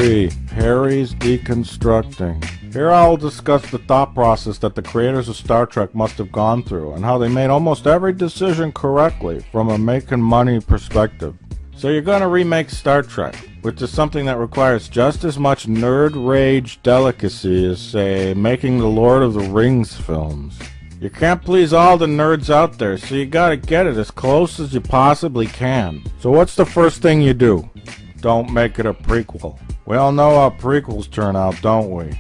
3. Harry's Deconstructing. Here I will discuss the thought process that the creators of Star Trek must have gone through, and how they made almost every decision correctly from a making money perspective. So you're gonna remake Star Trek, which is something that requires just as much nerd rage delicacy as, say, making the Lord of the Rings films. You can't please all the nerds out there, so you gotta get it as close as you possibly can. So what's the first thing you do? Don't make it a prequel. We all know how prequels turn out, don't we?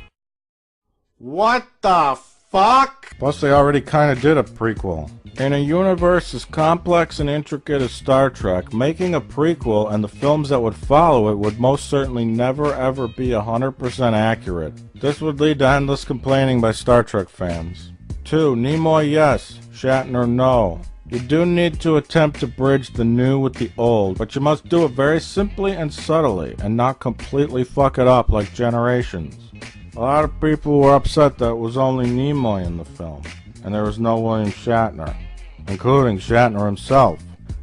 What the fuck? Plus they already kinda did a prequel. In a universe as complex and intricate as Star Trek, making a prequel and the films that would follow it would most certainly never ever be 100% accurate. This would lead to endless complaining by Star Trek fans. 2. Nimoy yes, Shatner no. You do need to attempt to bridge the new with the old, but you must do it very simply and subtly, and not completely fuck it up like Generations. A lot of people were upset that it was only Nimoy in the film, and there was no William Shatner, including Shatner himself.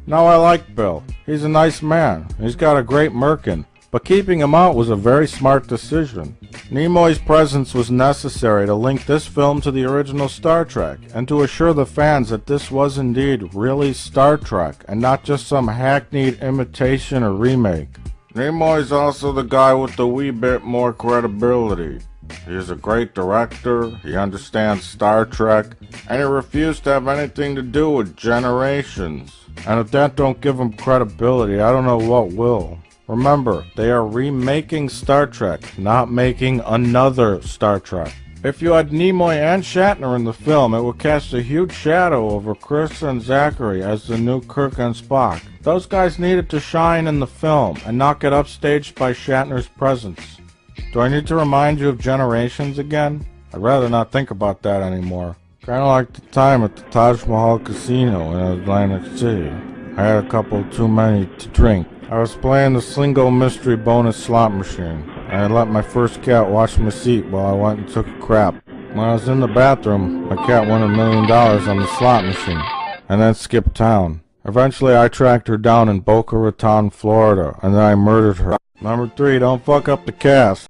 Now I like Bill. He's a nice man. He's got a great merkin, but keeping him out was a very smart decision. Nimoy's presence was necessary to link this film to the original Star Trek, and to assure the fans that this was indeed really Star Trek, and not just some hackneyed imitation or remake. Nimoy's also the guy with the wee bit more credibility. He is a great director, he understands Star Trek, and he refused to have anything to do with Generations. And if that don't give him credibility, I don't know what will. Remember, they are remaking Star Trek, not making another Star Trek. If you had Nimoy and Shatner in the film, it would cast a huge shadow over Chris and Zachary as the new Kirk and Spock. Those guys needed to shine in the film, and not get upstaged by Shatner's presence. Do I need to remind you of Generations again? I'd rather not think about that anymore. Kinda like the time at the Taj Mahal Casino in Atlantic City. I had a couple too many to drink. I was playing the single mystery bonus slot machine, and I let my first cat watch my seat while I went and took a crap. When I was in the bathroom, my cat won $1 million on the slot machine, and then skipped town. Eventually I tracked her down in Boca Raton, Florida, and then I murdered her. Number 3, don't fuck up the cast.